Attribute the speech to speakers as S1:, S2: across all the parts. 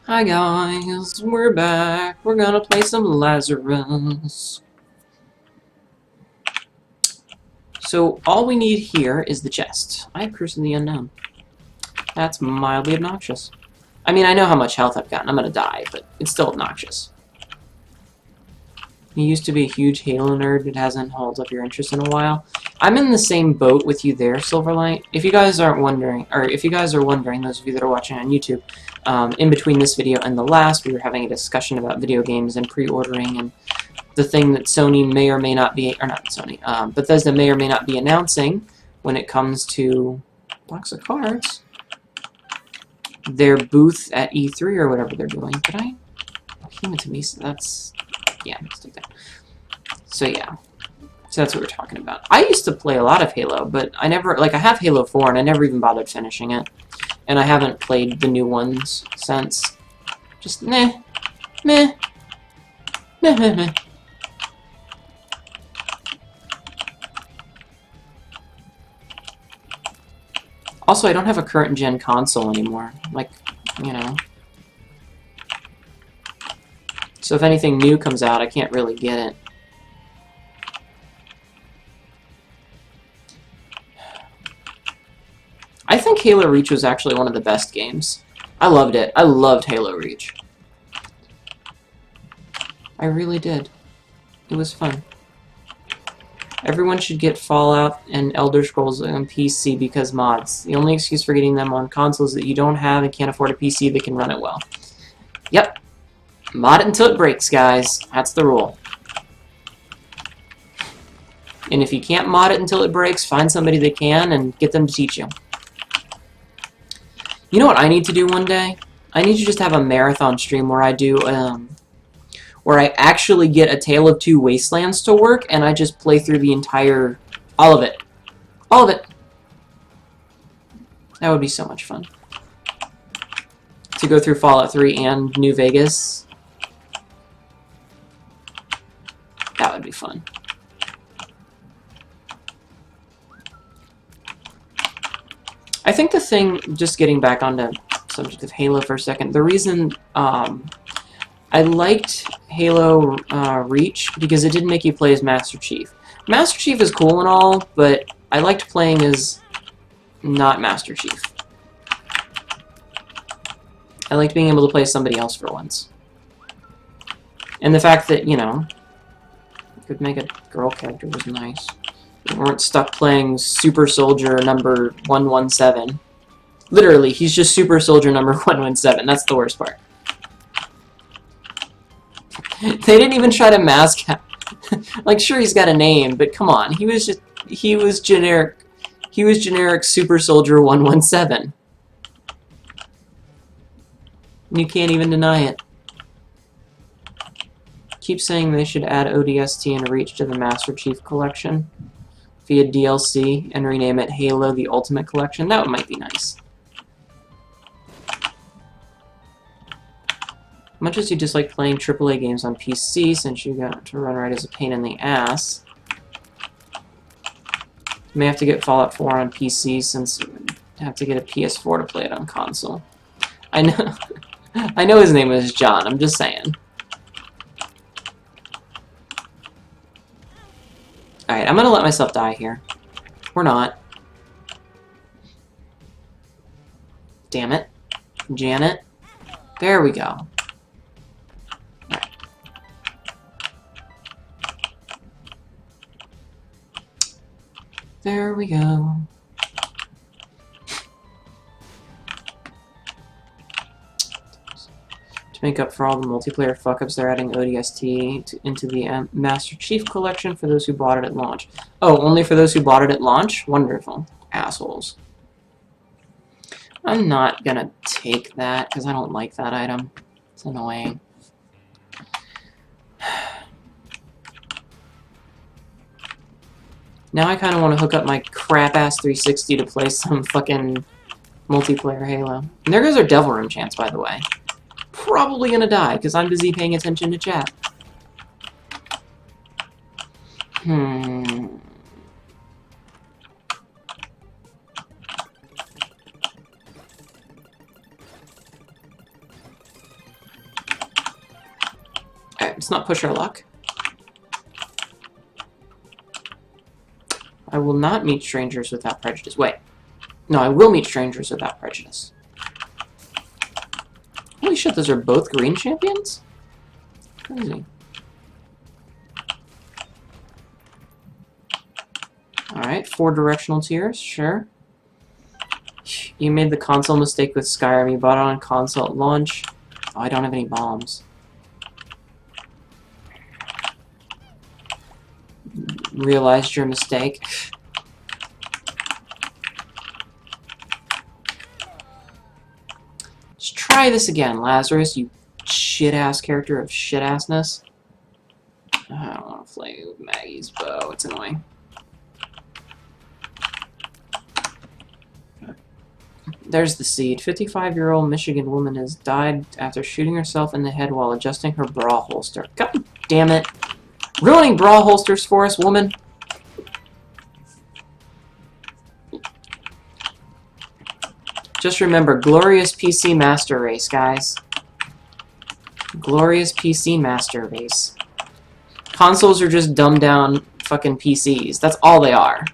S1: Hi guys, we're back. We're gonna play some Lazarus. So all we need here is the chest. I have Curse of the Unknown. That's mildly obnoxious. I mean, I know how much health I've gotten. I'm gonna die, but it's still obnoxious. You used to be a huge Halo nerd that hasn't held up your interest in a while. I'm in the same boat with you there, Silverlight. If you guys aren't wondering, or if you guys are wondering, those of you that are watching on YouTube, in between this video and the last, we were having a discussion about video games and pre-ordering and the thing that Sony may or may not be, or not Sony, Bethesda may or may not be announcing when it comes to box of cards, their booth at E3 or whatever they're doing. Did I? Homogenization, that's, yeah, let's take that. So yeah. So that's what we're talking about. I used to play a lot of Halo, but I never, like, I have Halo 4, and I never even bothered finishing it. And I haven't played the new ones since. Just, meh. Meh. Meh, meh, meh. Also, I don't have a current-gen console anymore. Like, you know. So if anything new comes out, I can't really get it. I think Halo Reach was actually one of the best games. I loved it. I loved Halo Reach. I really did. It was fun. Everyone should get Fallout and Elder Scrolls on PC because mods. The only excuse for getting them on consoles is that you don't have and can't afford a PC that can run it well. Yep. Mod it until it breaks, guys. That's the rule. And if you can't mod it until it breaks, find somebody that can and get them to teach you. You know what I need to do one day? I need to just have a marathon stream where I do, where I actually get A Tale of Two Wastelands to work, and I just play through the entire, all of it. All of it. That would be so much fun. To go through Fallout 3 and New Vegas. That would be fun. I think the thing, just getting back on the subject of Halo for a second, the reason I liked Halo Reach because it didn't make you play as Master Chief. Master Chief is cool and all, but I liked playing as not Master Chief. I liked being able to play as somebody else for once. And the fact that, you know, you could make a girl character was nice. We weren't stuck playing Super Soldier number 117. Literally, he's just Super Soldier number 117. That's the worst part. They didn't even try to mask him. Like, sure, he's got a name, but come on. He was generic Super Soldier 117. And you can't even deny it. Keep saying they should add ODST and Reach to the Master Chief collection via DLC and rename it Halo the Ultimate Collection. That might be nice. Much as you dislike playing AAA games on PC since you got to run right as a pain in the ass, you may have to get Fallout 4 on PC since you have to get a PS4 to play it on console. I know, I know his name is John, I'm just saying. Alright, I'm gonna let myself die here. Or not. Damn it. Janet. There we go. Right. There we go. To make up for all the multiplayer fuck-ups, they're adding ODST into the Master Chief collection for those who bought it at launch. Oh, only for those who bought it at launch? Wonderful. Assholes. I'm not gonna take that, because I don't like that item. It's annoying. Now I kind of want to hook up my crap-ass 360 to play some fucking multiplayer Halo. And there goes our Devil Room chance, by the way. Probably gonna die, because I'm busy paying attention to chat. let's not push our luck. I will not meet strangers without prejudice. Wait. No, I will meet strangers without prejudice. Holy shit, those are both green champions? Crazy. Alright, 4 directional tiers, sure. You made the console mistake with Skyrim. You bought it on console at launch. Oh, I don't have any bombs. Realized your mistake. Let's try this again, Lazarus, you shit-ass character of shit-assness. I don't want to play with Maggie's bow, it's annoying. There's the seed. 55-year-old Michigan woman has died after shooting herself in the head while adjusting her bra holster. God damn it. Ruining bra holsters for us, woman. Just remember, glorious PC master race, guys. Glorious PC master race. Consoles are just dumbed down fucking PCs. That's all they are.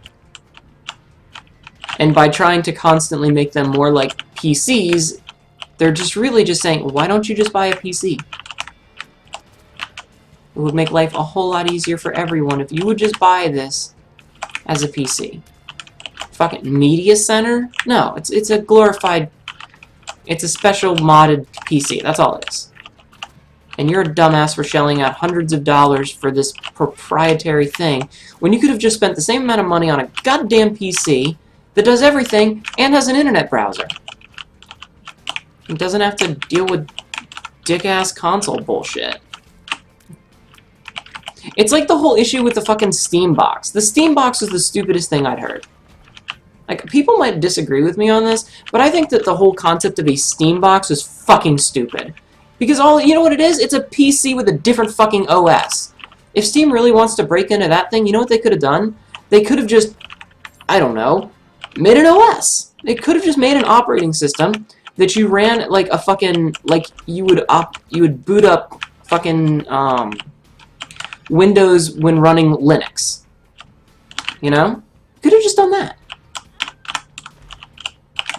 S1: And by trying to constantly make them more like PCs, they're just really just saying, why don't you just buy a PC? It would make life a whole lot easier for everyone if you would just buy this as a PC. Fucking media center? No, it's a glorified, it's a special modded PC. That's all it is. And you're a dumbass for shelling out hundreds of dollars for this proprietary thing when you could have just spent the same amount of money on a goddamn PC that does everything and has an internet browser. It doesn't have to deal with dick-ass console bullshit. It's like the whole issue with the fucking Steam box. The Steam box was the stupidest thing I'd heard. Like, people might disagree with me on this, but I think that the whole concept of a Steam box is fucking stupid. Because you know what it is? It's a PC with a different fucking OS. If Steam really wants to break into that thing, you know what they could have done? They could have just, I don't know, made an OS. They could have just made an operating system that you ran like a fucking, like you would boot up fucking Windows when running Linux. You know? Could have just done that.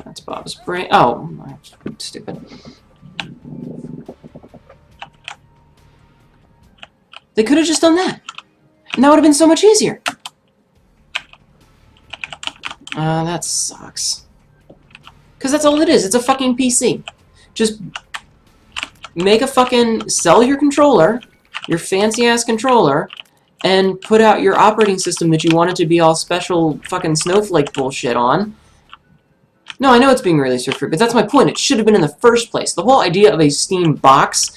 S1: That's Bob's brain. Oh, stupid. They could have just done that. And that would have been so much easier. That sucks. Because that's all it is. It's a fucking PC. Just make a fucking... Sell your controller, your fancy-ass controller, and put out your operating system that you want it to be all special fucking snowflake bullshit on. No, I know it's being released for free, but that's my point. It should have been in the first place. The whole idea of a Steam box,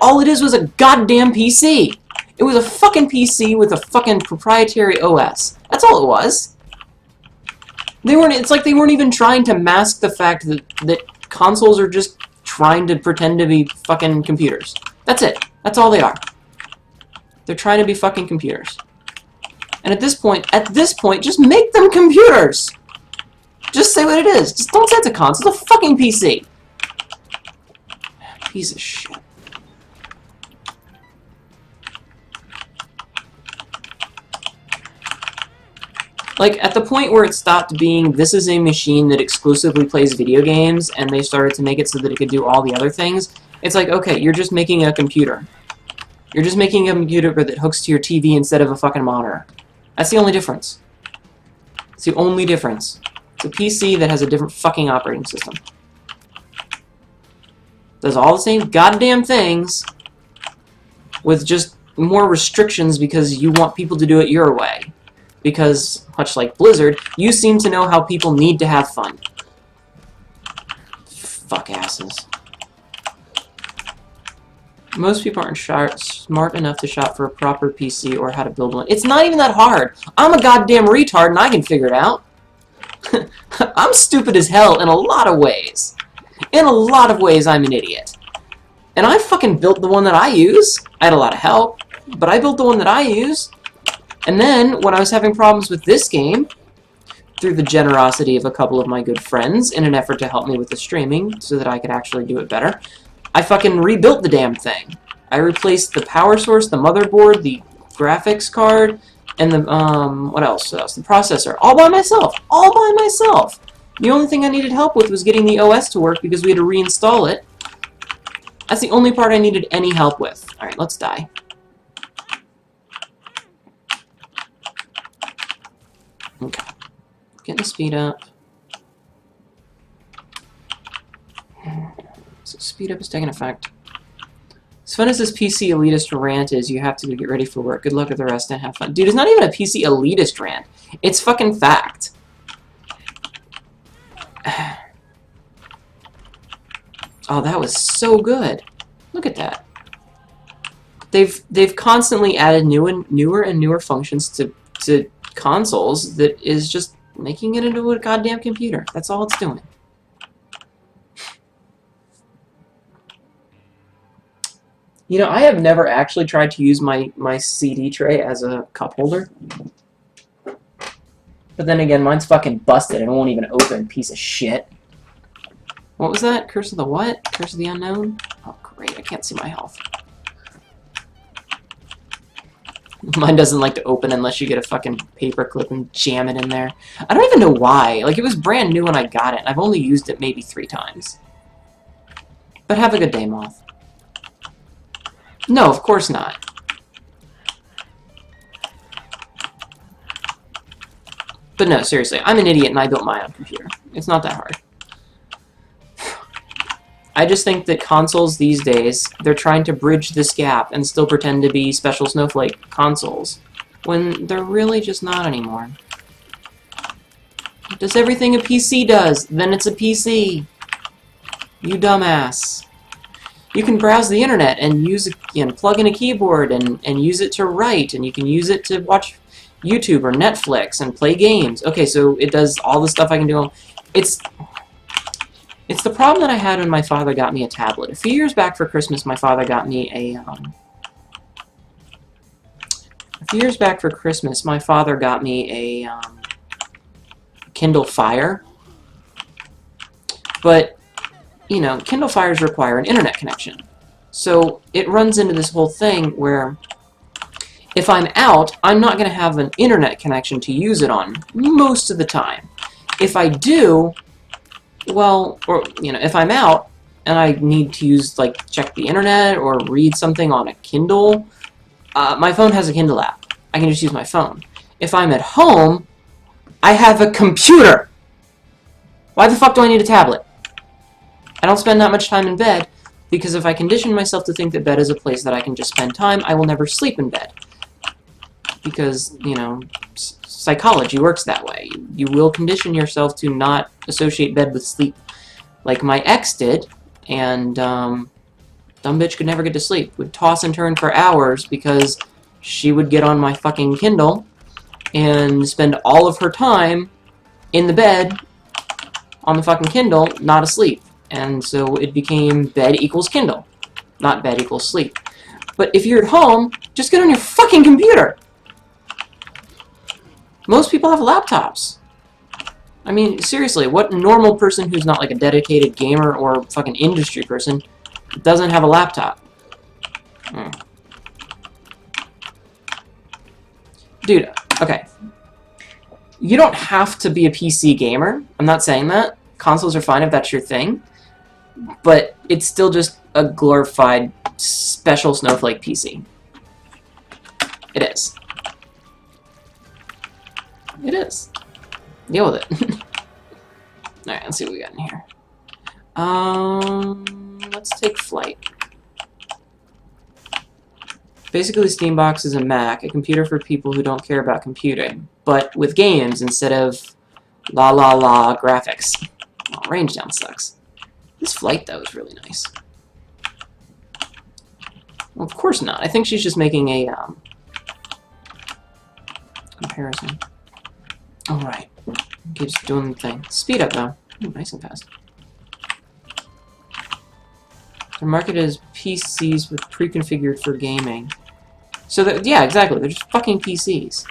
S1: all it is was a goddamn PC. It was a fucking PC with a fucking proprietary OS. That's all it was. It's like they weren't even trying to mask the fact that consoles are just trying to pretend to be fucking computers. That's it. That's all they are. They're trying to be fucking computers. And at this point, just make them computers! Just say what it is. Just don't say it's a console. It's a fucking PC. Piece of shit. Like, at the point where it stopped being, this is a machine that exclusively plays video games, and they started to make it so that it could do all the other things, it's like, okay, you're just making a computer. You're just making a computer that hooks to your TV instead of a fucking monitor. That's the only difference. It's the only difference. It's a PC that has a different fucking operating system. Does all the same goddamn things with just more restrictions because you want people to do it your way. Because, much like Blizzard, you seem to know how people need to have fun. Fuck asses. Most people aren't smart enough to shop for a proper PC or how to build one. It's not even that hard. I'm a goddamn retard and I can figure it out. I'm stupid as hell in a lot of ways. In a lot of ways, I'm an idiot. And I fucking built the one that I use. I had a lot of help, but I built the one that I use. And then, when I was having problems with this game, through the generosity of a couple of my good friends, in an effort to help me with the streaming, so that I could actually do it better, I fucking rebuilt the damn thing. I replaced the power source, the motherboard, the graphics card, and the, what else? What else? The processor. All by myself! All by myself! The only thing I needed help with was getting the OS to work because we had to reinstall it. That's the only part I needed any help with. Alright, let's die. Okay. Getting the speed up. So speed up is taking effect. As fun as this PC elitist rant is, you have to get ready for work. Good luck with the rest and have fun. Dude, it's not even a PC elitist rant. It's fucking fact. Oh, that was so good. Look at that. They've constantly added newer and newer functions to consoles that is just making it into a goddamn computer. That's all it's doing. You know, I have never actually tried to use my CD tray as a cup holder. But then again, mine's fucking busted and it won't even open, piece of shit. What was that? Curse of the what? Curse of the Unknown? Oh, great. I can't see my health. Mine doesn't like to open unless you get a fucking paper clip and jam it in there. I don't even know why. Like, it was brand new when I got it, and I've only used it maybe 3 times. But have a good day, Moth. No, of course not. But no, seriously, I'm an idiot and I built my own computer. It's not that hard. I just think that consoles these days, they're trying to bridge this gap and still pretend to be special snowflake consoles, when they're really just not anymore. It does everything a PC does, then it's a PC. You dumbass. You can browse the internet and use, plug in a keyboard and use it to write, and you can use it to watch YouTube or Netflix and play games. Okay, so it does all the stuff I can do. It's the problem that I had when my father got me a tablet. A few years back for Christmas, my father got me a Kindle Fire. But, you know, Kindle Fires require an internet connection. So it runs into this whole thing where if I'm out, I'm not going to have an internet connection to use it on most of the time. If I do, well, or, if I'm out and I need to use, check the internet or read something on a Kindle, my phone has a Kindle app. I can just use my phone. If I'm at home, I have a computer! Why the fuck do I need a tablet? I don't spend that much time in bed, because if I condition myself to think that bed is a place that I can just spend time, I will never sleep in bed. Because, psychology works that way. You will condition yourself to not associate bed with sleep, like my ex did, and dumb bitch could never get to sleep. Would toss and turn for hours because she would get on my fucking Kindle and spend all of her time in the bed on the fucking Kindle, not asleep. And so it became bed equals Kindle, not bed equals sleep. But if you're at home, just get on your fucking computer! Most people have laptops. I mean, seriously, what normal person who's not like a dedicated gamer or fucking industry person doesn't have a laptop? Dude, okay. You don't have to be a PC gamer. I'm not saying that. Consoles are fine if that's your thing. But it's still just a glorified special snowflake PC. It is. It is. Deal with it. Alright, let's see what we got in here. Let's take Flight. Basically, Steambox is a Mac, a computer for people who don't care about computing, but with games instead of la graphics. Oh, range down sucks. This Flight, though, is really nice. Well, of course not. I think she's just making a, comparison. Alright. Keeps doing the thing. Speed up, though. Ooh, nice and fast. They're marketed as PCs with pre-configured for gaming. So, yeah, exactly. They're just fucking PCs.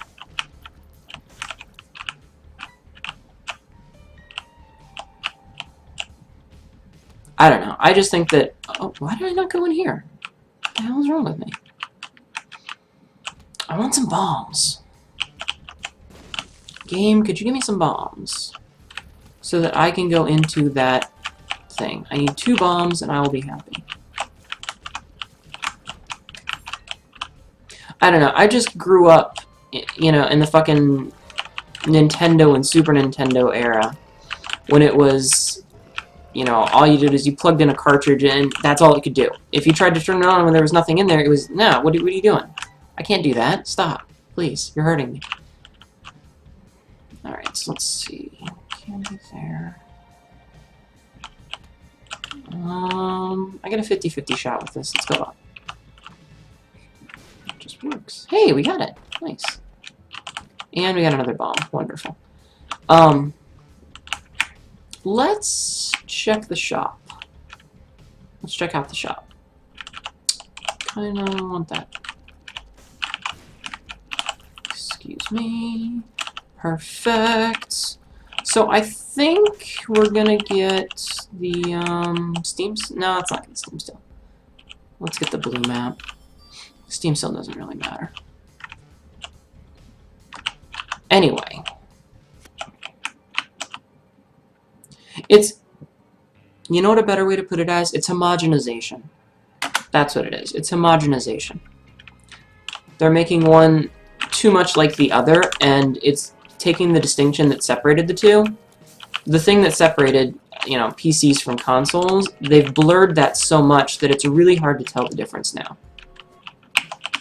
S1: I don't know. I just think that... Oh, why did I not go in here? What the hell is wrong with me? I want some bombs. Game, could you give me some bombs? So that I can go into that thing. I need 2 bombs and I will be happy. I don't know, I just grew up, you know, in the fucking Nintendo and Super Nintendo era. When it was, you know, all you did is you plugged in a cartridge and that's all it could do. If you tried to turn it on when there was nothing in there, it was, no, what are you doing? I can't do that. Stop. Please, you're hurting me. Alright, so let's see. Candy there. I get a 50-50 shot with this. Let's go up. It just works. Hey, we got it. Nice. And we got another bomb. Wonderful. Let's check the shop. Let's check out the shop. Kinda want that. Excuse me. Perfect. So I think we're gonna get the Steam. No, it's not gonna Steam still. Let's get the blue map. Steam still doesn't really matter. Anyway, it's, you know what a better way to put it as? It's homogenization. That's what it is. It's homogenization. They're making one too much like the other, and it's taking the distinction that separated the two. The thing that separated, you know, PCs from consoles, they've blurred that so much that it's really hard to tell the difference now.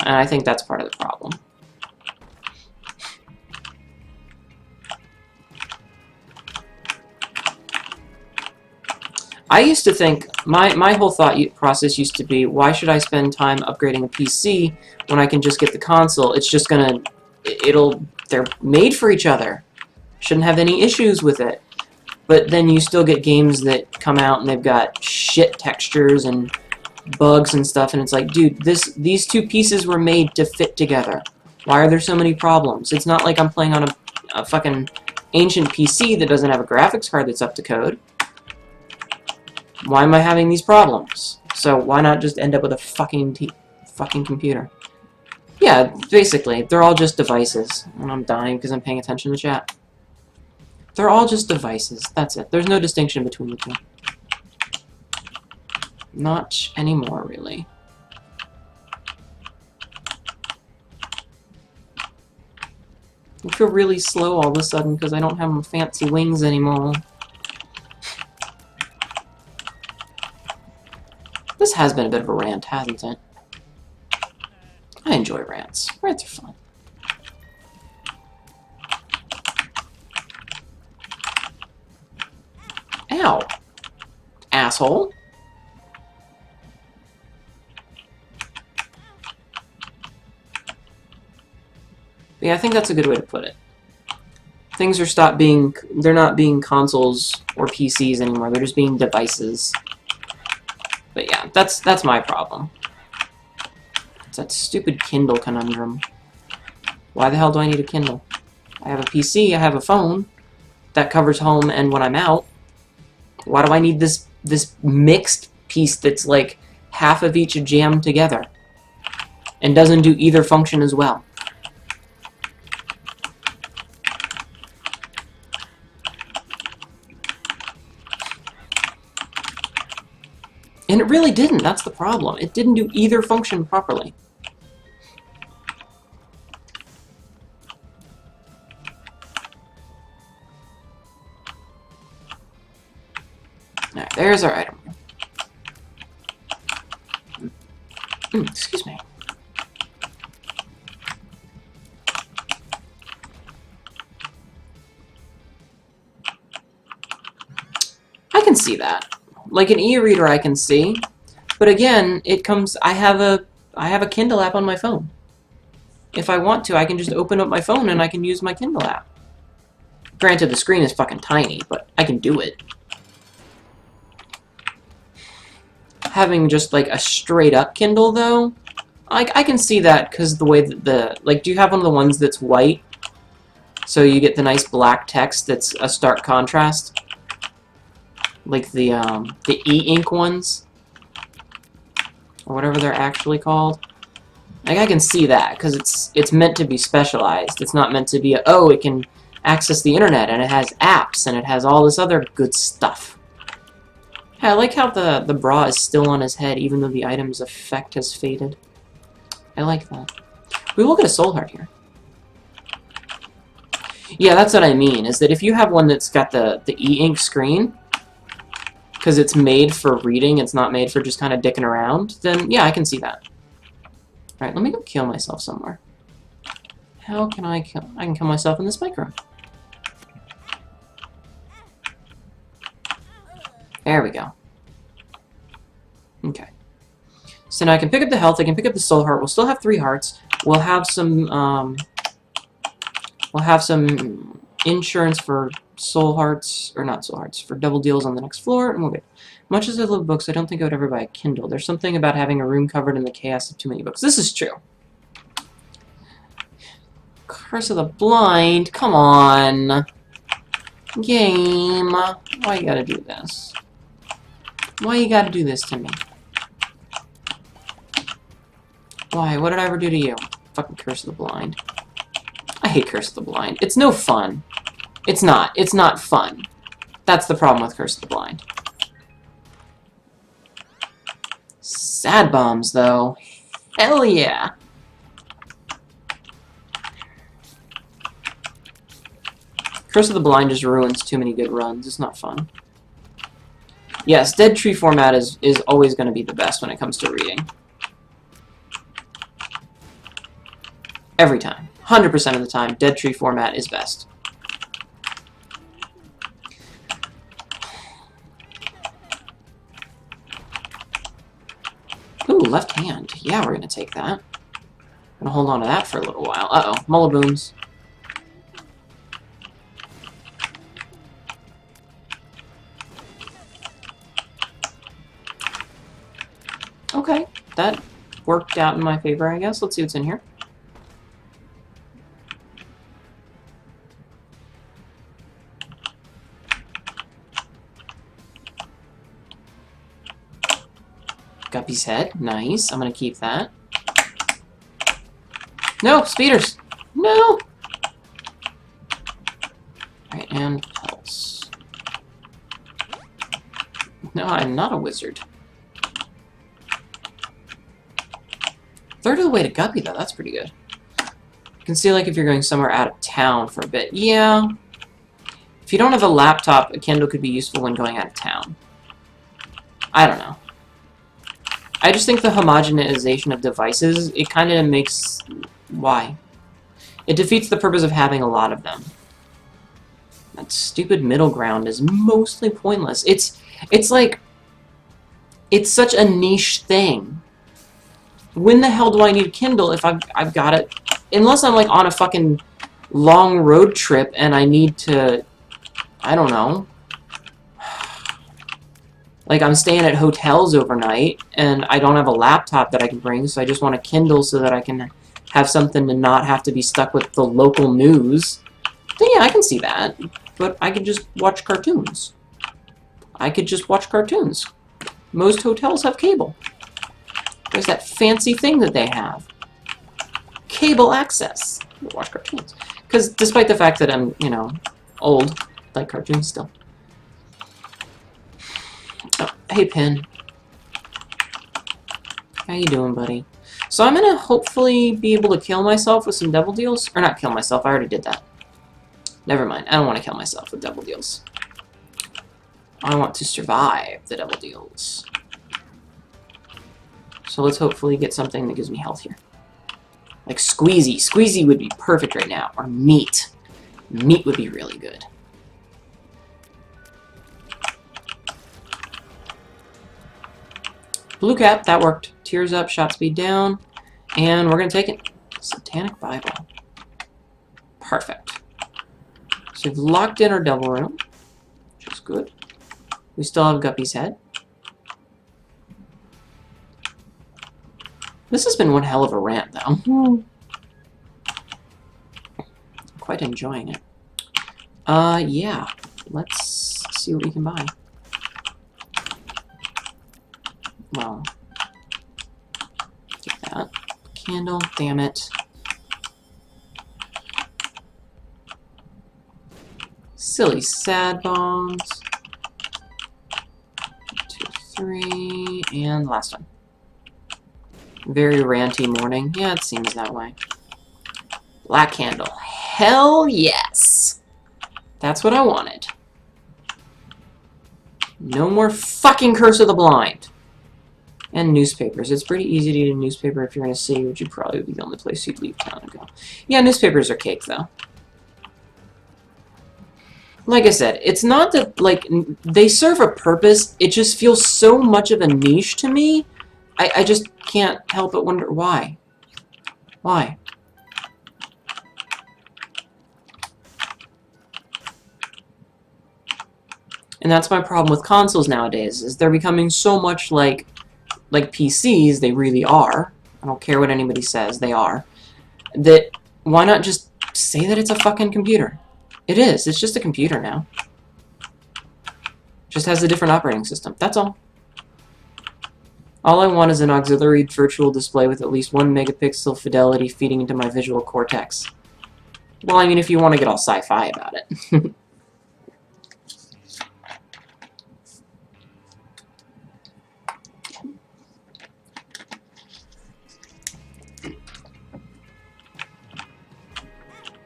S1: And I think that's part of the problem. I used to think, my whole thought process used to be, why should I spend time upgrading a PC when I can just get the console? It's just gonna, they're made for each other. Shouldn't have any issues with it. But then you still get games that come out and they've got shit textures and bugs and stuff, and it's like, dude, these two pieces were made to fit together. Why are there so many problems? It's not like I'm playing on a fucking ancient PC that doesn't have a graphics card that's up to code. Why am I having these problems? So why not just end up with a fucking computer? Yeah, basically, they're all just devices. And I'm dying because I'm paying attention to chat. They're all just devices. That's it. There's no distinction between the two. Not anymore, really. I feel really slow all of a sudden because I don't have my fancy wings anymore. This has been a bit of a rant, hasn't it? I enjoy rants. Rants are fun. Ow! Asshole. Yeah, I think that's a good way to put it. Things are they're not being consoles or PCs anymore, they're just being devices. But yeah, that's my problem. It's that stupid Kindle conundrum. Why the hell do I need a Kindle? I have a PC, I have a phone that covers home and when I'm out. Why do I need this mixed piece that's like half of each jammed together and doesn't do either function as well? And it really didn't, that's the problem. It didn't do either function properly. Alright, there's our item. Excuse me. I can see that. Like an e-reader I can see, but again, it comes, I have a Kindle app on my phone. If I want to, I can just open up my phone and I can use my Kindle app. Granted, the screen is fucking tiny, but I can do it. Having just like a straight up Kindle though, I can see that because the way that like, do you have one of the ones that's white? So you get the nice black text that's a stark contrast? Like the e-ink ones? or whatever they're actually called. Like, I can see that, because it's meant to be specialized. It's not meant to be, oh, it can access the internet, and it has apps, and it has all this other good stuff. Yeah, I like how the bra is still on his head, even though the item's effect has faded. I like that. We will get a soul heart here. Yeah, that's what I mean, is that if you have one that's got the e-ink screen, because it's made for reading, it's not made for just kind of dicking around, then yeah, I can see that. Alright, let me go kill myself somewhere. How can I kill? I can kill myself in this bike room. There we go. Okay. So now I can pick up the health, I can pick up the soul heart, we'll still have 3 hearts. We'll have some insurance for soul hearts, or not soul hearts, for double deals on the next floor, and we'll get. Much as I love books, I don't think I would ever buy a Kindle. There's something about having a room covered in the chaos of too many books. This is true. Curse of the Blind, come on. Game. Why you gotta do this? Why you gotta do this to me? Why? What did I ever do to you? Fucking Curse of the Blind. I hate Curse of the Blind. It's no fun. It's not. It's not fun. That's the problem with Curse of the Blind. Sad bombs, though. Hell yeah! Curse of the Blind just ruins too many good runs. It's not fun. Yes, Dead Tree format is always going to be the best when it comes to reading. Every time. 100% of the time, Dead Tree format is best. Ooh, left hand. Yeah, we're going to take that. I'm going to hold on to that for a little while. Uh-oh, Mullabooms. Okay, that worked out in my favor, I guess. Let's see what's in here. Guppy's head. Nice. I'm going to keep that. No! Speeders! No! Alright, and pulse. No, I'm not a wizard. Third of the way to Guppy, though. That's pretty good. You can see, like, if you're going somewhere out of town for a bit. Yeah. If you don't have a laptop, a Kindle could be useful when going out of town. I don't know. I just think the homogenization of devices, it kind of makes... Why? It defeats the purpose of having a lot of them. That stupid middle ground is mostly pointless. It's like... It's such a niche thing. When the hell do I need a Kindle if I've got it? Unless I'm, like, on a fucking long road trip and I need to... I don't know. Like, I'm staying at hotels overnight, and I don't have a laptop that I can bring, so I just want a Kindle so that I can have something to not have to be stuck with the local news. Then yeah, I can see that. But I could just watch cartoons. I could just watch cartoons. Most hotels have cable. There's that fancy thing that they have. Cable access. We'll watch cartoons. Because despite the fact that I'm, you know, old, I like cartoons still. Oh, hey, Pin. How you doing, buddy? So I'm gonna hopefully be able to kill myself with some devil deals. Or not kill myself, I already did that. Never mind, I don't want to kill myself with devil deals. I want to survive the devil deals. So let's hopefully get something that gives me health here. Like Squeezy. Squeezy would be perfect right now. Or Meat. Meat would be really good. Blue cap, that worked. Tears up, shot speed down. And we're going to take it. Satanic Bible. Perfect. So we've locked in our double room, which is good. We still have Guppy's head. This has been one hell of a rant, though. Quite enjoying it. Yeah. Let's see what we can buy. Well, candle, damn it. Silly sad bombs. 2, 3, and last one. Very ranty morning. Yeah, it seems that way. Black candle. Hell yes! That's what I wanted. No more fucking Curse of the Blind. And newspapers. It's pretty easy to get a newspaper if you're in a city, which would probably be the only place you'd leave town and go. Yeah, newspapers are cake, though. Like I said, it's not that, like, they serve a purpose. It just feels so much of a niche to me. I just can't help but wonder why. Why? And that's my problem with consoles nowadays, is they're becoming so much like PCs, they really are. I don't care what anybody says, they are. That, why not just say that it's a fucking computer? It is, it's just a computer now. Just has a different operating system, that's all. All I want is an auxiliary virtual display with at least 1 megapixel fidelity feeding into my visual cortex. Well, I mean, if you want to get all sci-fi about it.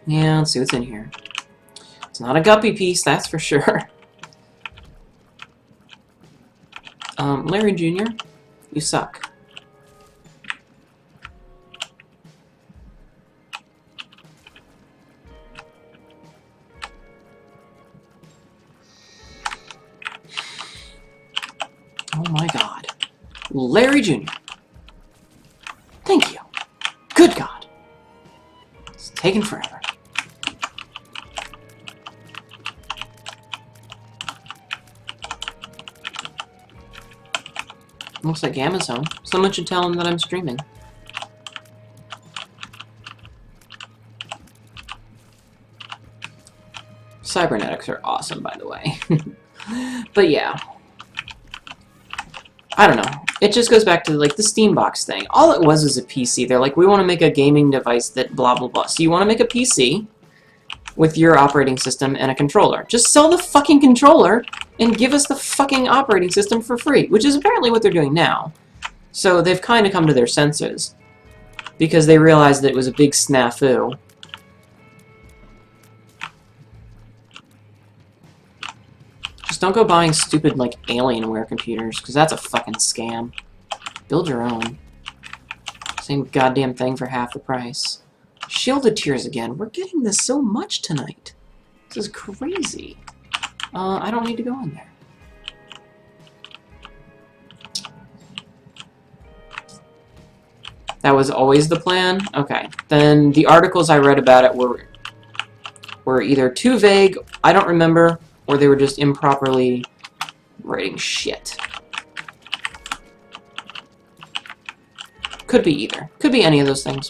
S1: Yeah, let's see what's in here. It's not a guppy piece, that's for sure. Larry Jr., you suck. Oh my god. Larry Jr. Thank you. Good God. It's taken forever. Looks like Gamma's home. Someone should tell him that I'm streaming. Cybernetics are awesome, by the way. But yeah. I don't know. It just goes back to, like, the Steambox thing. All it was a PC. They're like, we want to make a gaming device that blah, blah, blah. So you want to make a PC with your operating system and a controller. Just sell the fucking controller and give us the fucking operating system for free, which is apparently what they're doing now. So they've kind of come to their senses because they realized that it was a big snafu. Just don't go buying stupid, like, Alienware computers, because that's a fucking scam. Build your own. Same goddamn thing for half the price. Shielded Tears again. We're getting this so much tonight. This is crazy. I don't need to go in there. That was always the plan? Okay. Then the articles I read about it were either too vague, I don't remember, or they were just improperly writing shit. Could be either. Could be any of those things.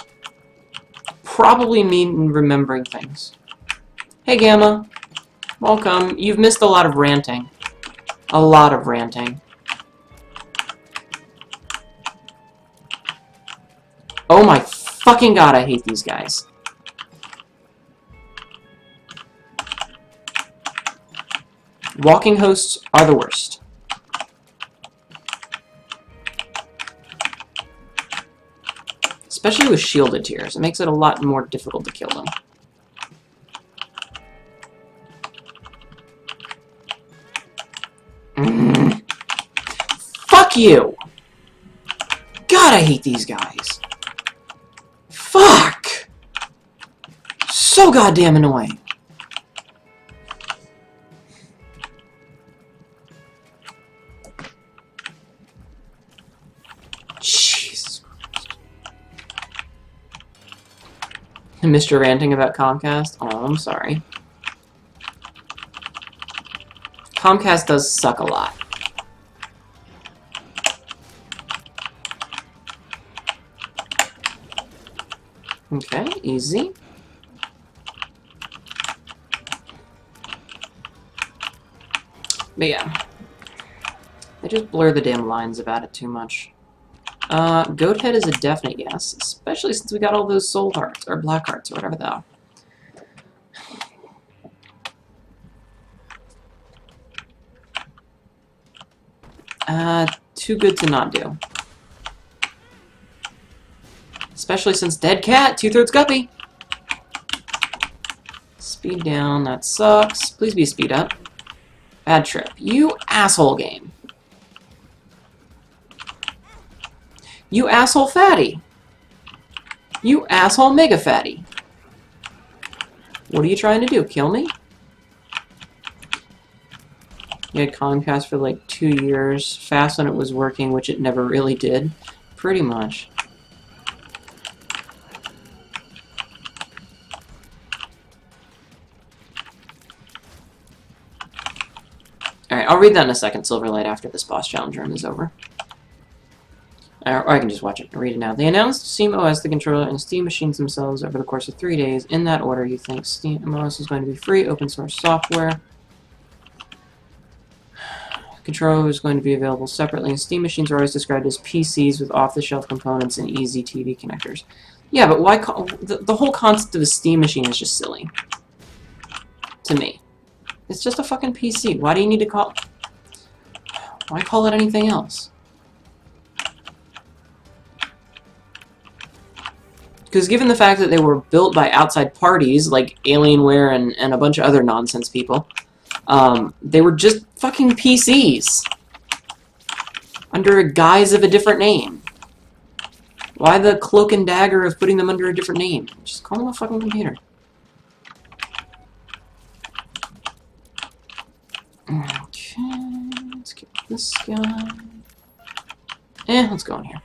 S1: Probably me remembering things. Hey, Gamma. Welcome. You've missed a lot of ranting. A lot of ranting. Oh my fucking god, I hate these guys. Walking hosts are the worst. Especially with shielded tears. It makes it a lot more difficult to kill them. Fuck you! God, I hate these guys. Fuck! So goddamn annoying. Jesus Christ. Mr. Ranting about Comcast? Oh, I'm sorry. Comcast does suck a lot. Okay, easy. But yeah. They just blur the damn lines about it too much. Goat head is a definite yes, especially since we got all those soul hearts, or black hearts, or whatever they are. Too good to not do. Especially since dead cat, 2/3 guppy. Speed down, that sucks. Please be speed up. Bad trip. You asshole game. You asshole fatty. You asshole mega fatty. What are you trying to do? Kill me? You had Comcast for like 2 years, fast when it was working, which it never really did. Pretty much. Alright, I'll read that in a second, Silverlight, after this boss challenge run is over. Or I can just watch it and read it now. They announced Steam OS, the controller, and Steam machines themselves over the course of 3 days. In that order, you think Steam OS is going to be free, open source software. Controller is going to be available separately, and Steam machines are always described as PCs with off-the-shelf components and easy TV connectors. Yeah, but why call... The whole concept of a Steam machine is just silly. To me. It's just a fucking PC. Why do you need to call... Why call it anything else? Because given the fact that they were built by outside parties, like Alienware and a bunch of other nonsense people, they were just fucking PCs. Under a guise of a different name. Why the cloak and dagger of putting them under a different name? Just call them a fucking computer. Okay, let's get this guy. Let's go in here.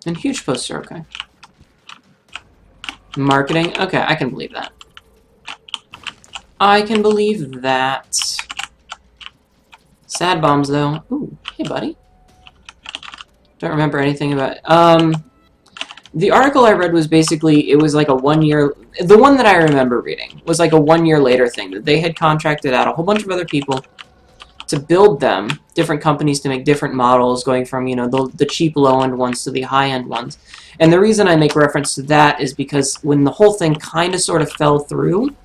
S1: And huge poster, okay. Marketing, okay, I can believe that. I can believe that. Sad bombs, though. Ooh, hey, buddy. Don't remember anything about it. The article I read was basically, it was like a 1 year... The one that I remember reading was like a 1 year later thing, that they had contracted out a whole bunch of other people to build them, different companies to make different models, going from, you know, the cheap low-end ones to the high-end ones. And the reason I make reference to that is because when the whole thing kind of sort of fell through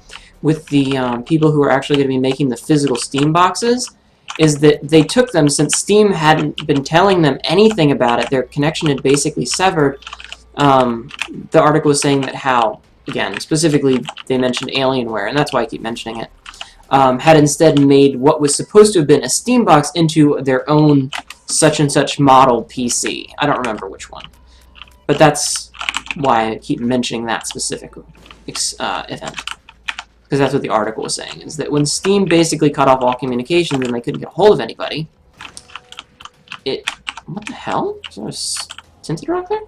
S1: with the people who are actually going to be making the physical Steam boxes, is that they took them, since Steam hadn't been telling them anything about it, their connection had basically severed. The article was saying that how, again, specifically they mentioned Alienware, and that's why I keep mentioning it, had instead made what was supposed to have been a Steam box into their own such-and-such model PC. I don't remember which one. But that's why I keep mentioning that specific event. Because that's what the article was saying, is that when Steam basically cut off all communications and they couldn't get a hold of anybody, what the hell? Is there a tinted rock there?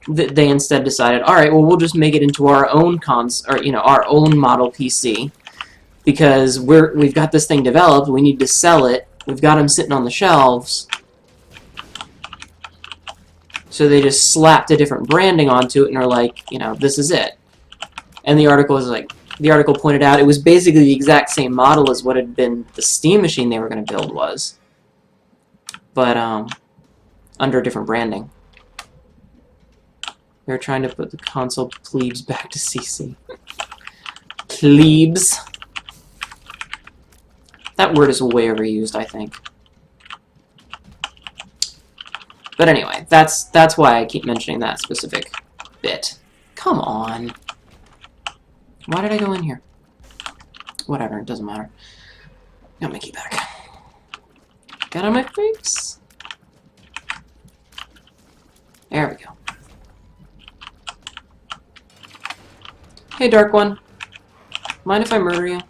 S1: They instead decided, alright, well, we'll just make it into our own our own model PC. Because we've got this thing developed, we need to sell it, we've got them sitting on the shelves. So they just slapped a different branding onto it and are like, you know, this is it. And the article pointed out it was basically the exact same model as what had been the Steam machine they were going to build was. But, under a different branding. They were trying to put the console plebes back to CC. Plebes. That word is way overused, I think. But anyway, that's why I keep mentioning that specific bit. Come on. Why did I go in here? Whatever, it doesn't matter. Got my key back. Get on my face. There we go. Hey, Dark One. Mind if I murder you?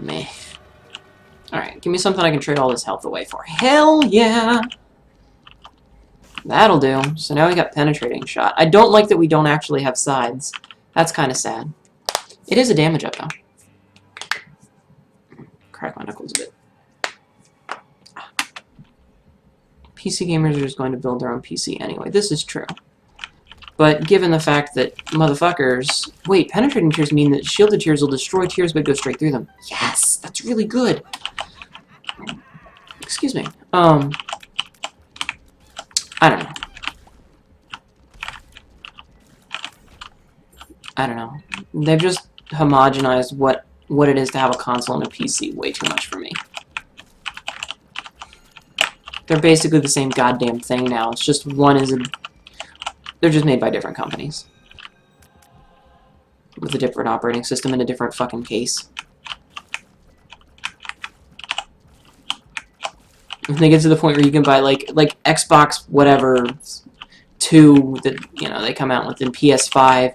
S1: Meh. Alright, give me something I can trade all this health away for. Hell yeah! That'll do. So now we got penetrating shot. I don't like that we don't actually have sides. That's kind of sad. It is a damage up, though. crack my knuckles a bit. PC gamers are just going to build their own PC anyway. This is true. But given the fact that motherfuckers... Wait, penetrating tears mean that shielded tears will destroy tears but go straight through them. Yes! That's really good! Excuse me. I don't know. I don't know. They've just homogenized what it is to have a console and a PC way too much for me. They're basically the same goddamn thing now. It's just one is a... They're just made by different companies. With a different operating system and a different fucking case. And they get to the point where you can buy, like Xbox whatever 2 that, you know, they come out with in PS5.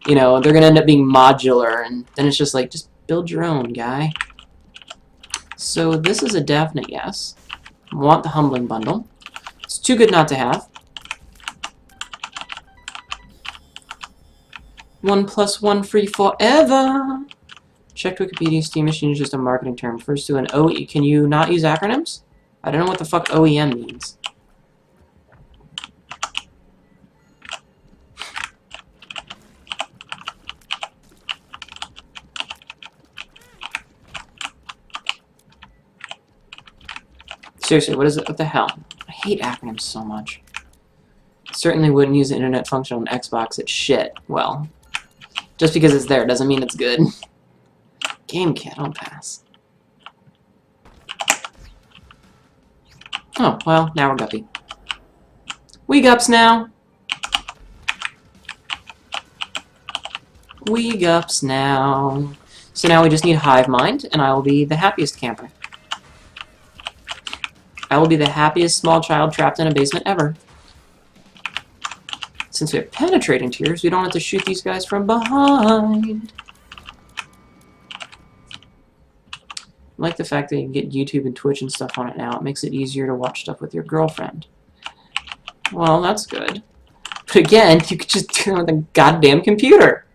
S1: You know, they're going to end up being modular, and then it's just like, just build your own, guy. So this is a definite yes. I want the Humbling Bundle. It's too good not to have. 1+1 free forever! Checked Wikipedia, Steam Machine is just a marketing term. Refers to an OE. Can you not use acronyms? I don't know what the fuck OEM means. Seriously, what is it? What the hell? I hate acronyms so much. Certainly wouldn't use the internet function on Xbox. It's shit. Well, just because it's there doesn't mean it's good. Game kit, I'll pass. Oh, well, now we're guppy. We gups now. We gups now. So now we just need Hive Mind, and I will be the happiest camper. I will be the happiest small child trapped in a basement ever. Since we have penetrating tears, we don't have to shoot these guys from behind. I like the fact that you can get YouTube and Twitch and stuff on it now. It makes it easier to watch stuff with your girlfriend. Well, that's good. But again, you could just do it with a goddamn computer.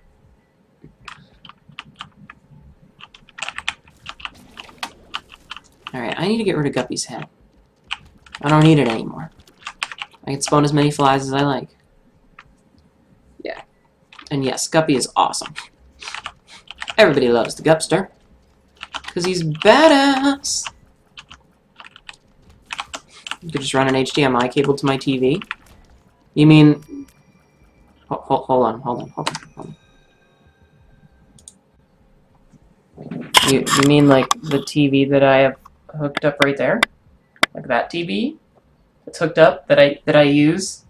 S1: Alright, I need to get rid of Guppy's head. I don't need it anymore. I can spawn as many flies as I like. Yeah. And yes, Guppy is awesome. Everybody loves the Gupster. Because he's badass. You could just run an HDMI cable to my TV. You mean... Hold on. You mean like the TV that I have hooked up right there? Like that TV that's hooked up that I use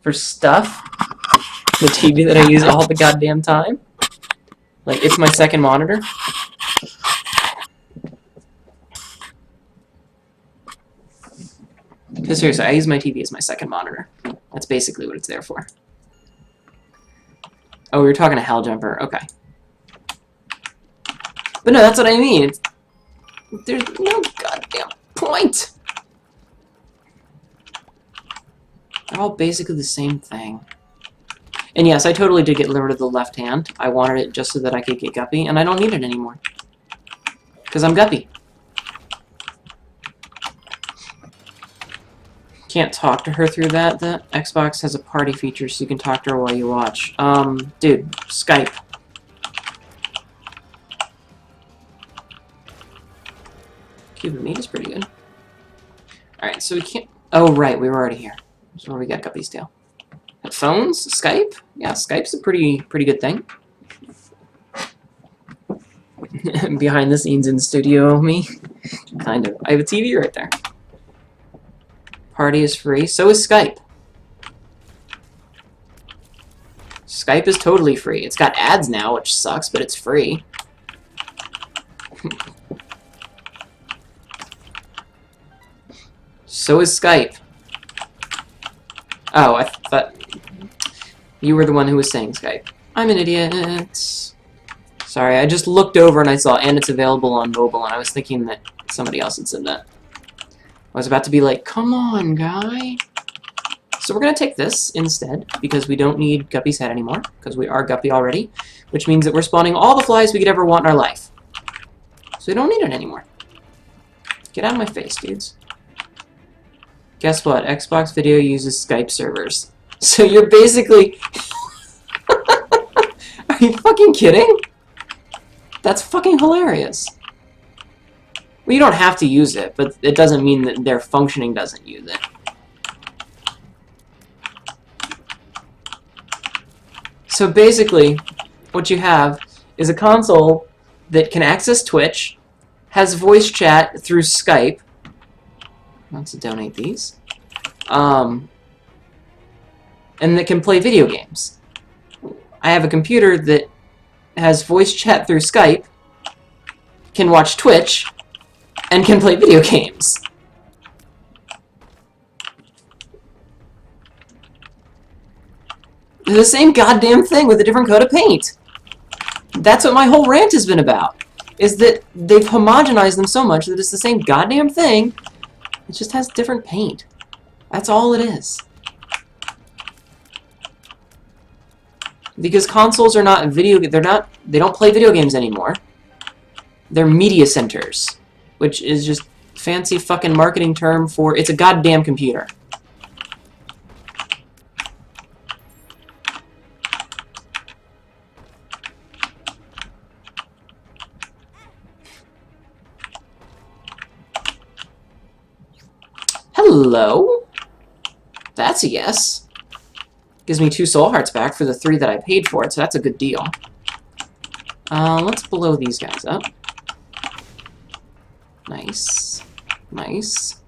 S1: for stuff? The TV that I use all the goddamn time? Like, it's my second monitor? Because seriously, I use my TV as my second monitor. That's basically what it's there for. Oh, we were talking to Helljumper. Okay. But no, that's what I mean. There's no goddamn point! They're all basically the same thing. And yes, I totally did get rid of the left hand. I wanted it just so that I could get Guppy, and I don't need it anymore. Because I'm Guppy. Can't talk to her through that. The Xbox has a party feature so you can talk to her while you watch. Dude, Skype. Cuban meat is pretty good. Alright, so we can't... Oh, right, we were already here. So where we got Guppy's tail. Headphones? Skype? Yeah, Skype's a pretty good thing. Behind the scenes in studio me. Kind of. I have a TV right there. Party is free. So is Skype. Skype is totally free. It's got ads now, which sucks, but it's free. So is Skype. Oh, I thought you were the one who was saying Skype. I'm an idiot. Sorry, I just looked over and I saw, and it's available on mobile, and I was thinking that somebody else had said that. I was about to be like, come on, guy. So we're going to take this instead, because we don't need Guppy's head anymore, because we are Guppy already, which means that we're spawning all the flies we could ever want in our life. So we don't need it anymore. Get out of my face, dudes. Guess what? Xbox Video uses Skype servers. So you're basically... Are you fucking kidding? That's fucking hilarious. Well, you don't have to use it, but it doesn't mean that their functioning doesn't use it. So basically, what you have is a console that can access Twitch, has voice chat through Skype. Let's donate these. And that can play video games. I have a computer that has voice chat through Skype, can watch Twitch, and can play video games. They're the same goddamn thing with a different coat of paint. That's what my whole rant has been about, is that they've homogenized them so much that it's the same goddamn thing, it just has different paint. That's all it is. Because consoles are not video, they don't play video games anymore. They're media centers, which is just fancy fucking marketing term for it's a goddamn computer. Hello? That's a yes. Gives me 2 soul hearts back for the 3 that I paid for it, so that's a good deal. Let's blow these guys up. Nice. Nice.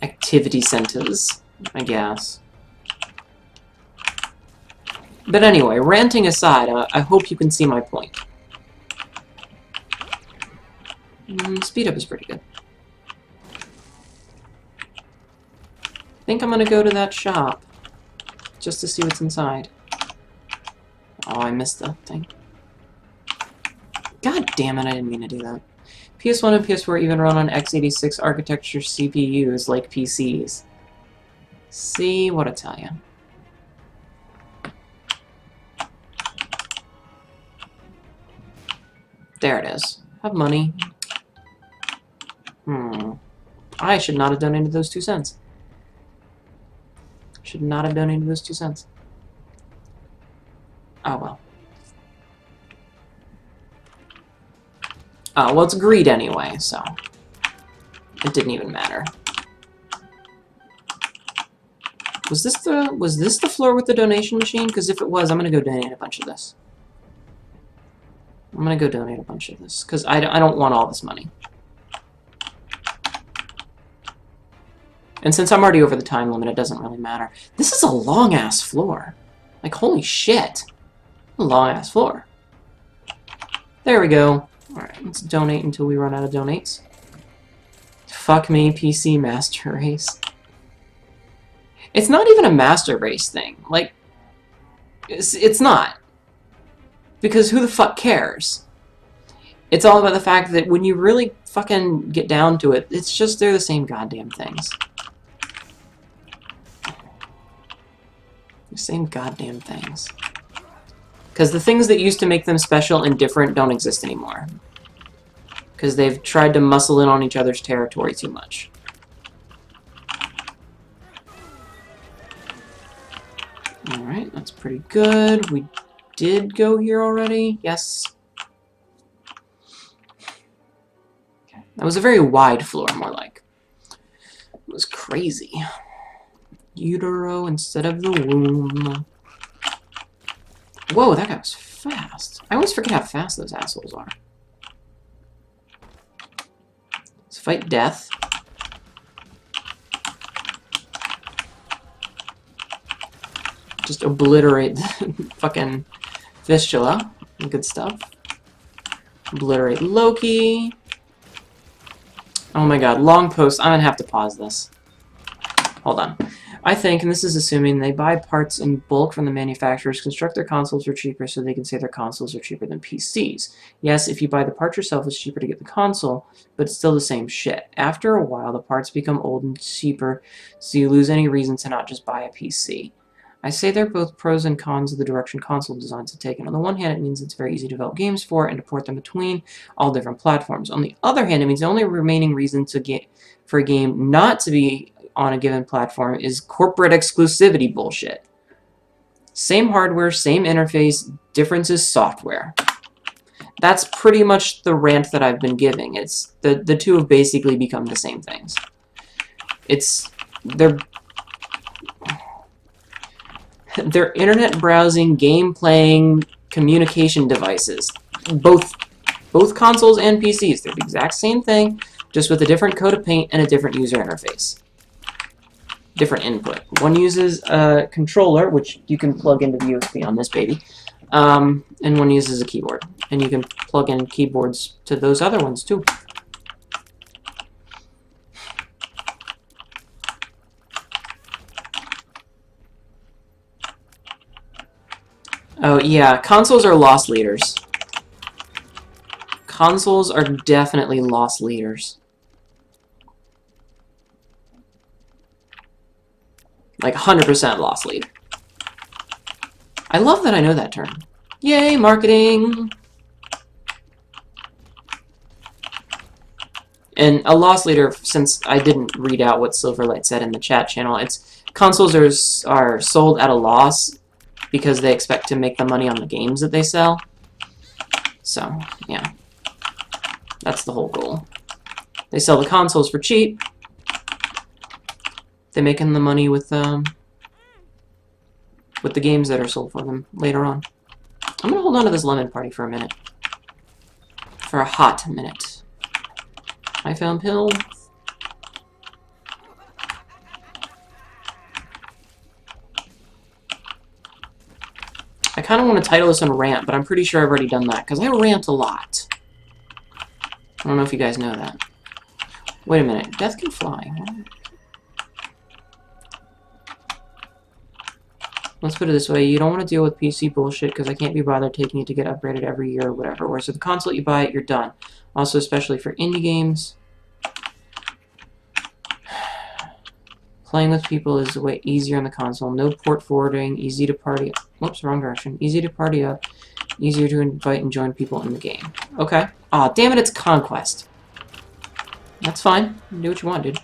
S1: Activity centers, I guess. But anyway, ranting aside, I hope you can see my point. Speed up is pretty good. I think I'm gonna go to that shop just to see what's inside. Oh, I missed the thing. God damn it, I didn't mean to do that. PS1 and PS4 even run on x86 architecture CPUs like PCs. See what I tell you. There it is. Have money. I should not have donated those 2 cents. Should not have donated those 2 cents. Oh well. Oh, well, it's greed anyway, so it didn't even matter. Was this the floor with the donation machine? Because if it was, I'm gonna go donate a bunch of this. I'm gonna go donate a bunch of this because I don't want all this money. And since I'm already over the time limit, it doesn't really matter. This is a long-ass floor. Like, holy shit. A long-ass floor. There we go. Alright, let's donate until we run out of donates. Fuck me, PC Master Race. It's not even a Master Race thing. Like, it's not. Because who the fuck cares? It's all about the fact that when you really fucking get down to it, it's just they're the same goddamn things. The same goddamn things. Because the things that used to make them special and different don't exist anymore. Because they've tried to muscle in on each other's territory too much. Alright, that's pretty good. We did go here already. Yes. Okay. That was a very wide floor, more like. It was crazy. Utero instead of the womb. Whoa, that guy was fast. I always forget how fast those assholes are. Let's fight death. Just obliterate the fucking fistula. Good stuff. Obliterate Loki. Oh my god, long post. I'm gonna have to pause this. Hold on. I think, and this is assuming, they buy parts in bulk from the manufacturers, construct their consoles for cheaper so they can say their consoles are cheaper than PCs. Yes, if you buy the part yourself, it's cheaper to get the console, but it's still the same shit. After a while, the parts become old and cheaper, so you lose any reason to not just buy a PC. I say they're both pros and cons of the direction console designs have taken. On the one hand, it means it's very easy to develop games for and to port them between all different platforms. On the other hand, it means the only remaining reason for a game not to be on a given platform is corporate exclusivity bullshit. Same hardware, same interface, difference is software. That's pretty much the rant that I've been giving. It's the two have basically become the same things. They're internet browsing, game playing, communication devices. Both consoles and PCs. They're the exact same thing, just with a different coat of paint and a different user interface. Different input. One uses a controller, which you can plug into the USB on this baby, and one uses a keyboard. And you can plug in keyboards to those other ones too. Oh yeah, consoles are loss leaders. Consoles are definitely loss leaders. Like 100% loss lead. I love that I know that term. Yay, marketing! And a loss leader, since I didn't read out what Silverlight said in the chat channel, it's consoles are sold at a loss because they expect to make the money on the games that they sell. So, yeah. That's the whole goal. They sell the consoles for cheap. They're making the money with the games that are sold for them later on. I'm gonna hold on to this lemon party for a minute. For a hot minute. I found pill. I kind of want to title this one Rant, but I'm pretty sure I've already done that, because I rant a lot. I don't know if you guys know that. Wait a minute. Death can fly. Let's put it this way. You don't want to deal with PC bullshit, because I can't be bothered taking it to get upgraded every year or whatever. Whereas with the console, you buy it, you're done. Also, especially for indie games. Playing with people is way easier on the console. No port forwarding, easy to party... Whoops, wrong direction. Easy to party up. Easier to invite and join people in the game. Okay. Aw, damn it, it's Conquest. That's fine. Do what you want, dude.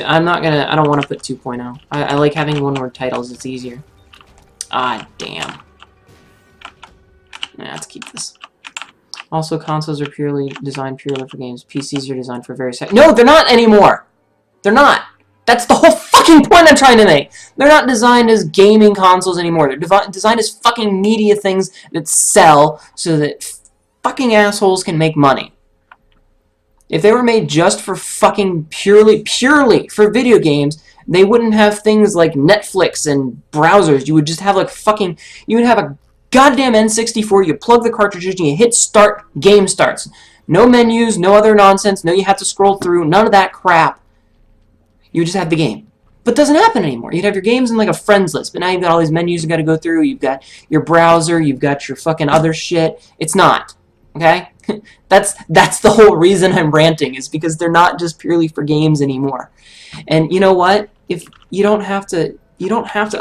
S1: I'm not gonna... I don't want to put 2.0. I like having one-word titles. It's easier. Ah, damn. Nah, let's keep this. Also, consoles are designed purely for games. PCs are designed for various... No, they're not anymore! They're not. That's the whole fucking point I'm trying to make. They're not designed as gaming consoles anymore. They're designed as fucking media things that sell so that fucking assholes can make money. If they were made just for fucking purely for video games, they wouldn't have things like Netflix and browsers. You would just have like fucking... You would have a goddamn N64, you plug the cartridges and you hit start, game starts. No menus, no other nonsense, no you have to scroll through, none of that crap. You would just have the game. But it doesn't happen anymore. You'd have your games in like a friends list, but now you've got all these menus you've got to go through, you've got your browser, you've got your fucking other shit. It's not. Okay? That's the whole reason I'm ranting, is because they're not just purely for games anymore. And you know what? If you don't have to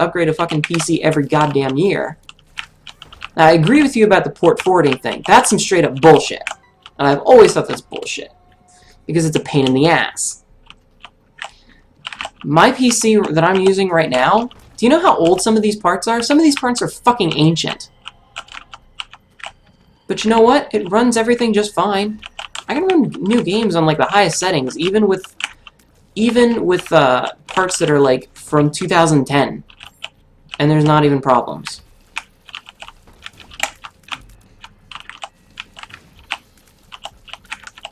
S1: upgrade a fucking PC every goddamn year. Now, I agree with you about the port forwarding thing. That's some straight up bullshit. And I've always thought that's bullshit. Because it's a pain in the ass. My PC that I'm using right now, do you know how old some of these parts are? Some of these parts are fucking ancient. But you know what? It runs everything just fine. I can run new games on like the highest settings, even with parts that are like from 2010. And there's not even problems.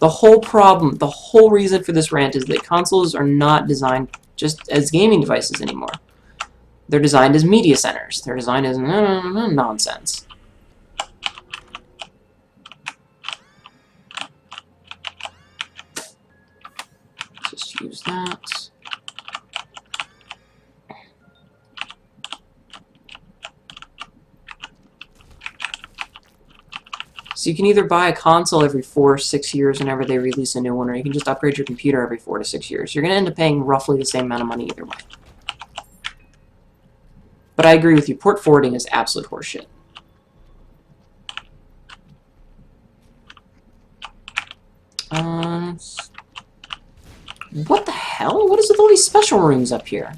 S1: The whole reason for this rant is that consoles are not designed just as gaming devices anymore. They're designed as media centers. They're designed as nonsense. Just use that. So you can either buy a console every 4 or 6 years whenever they release a new one, or you can just upgrade your computer every 4 to 6 years. You're going to end up paying roughly the same amount of money either way. But I agree with you. Port forwarding is absolute horseshit. What the hell? What is with all these special rooms up here?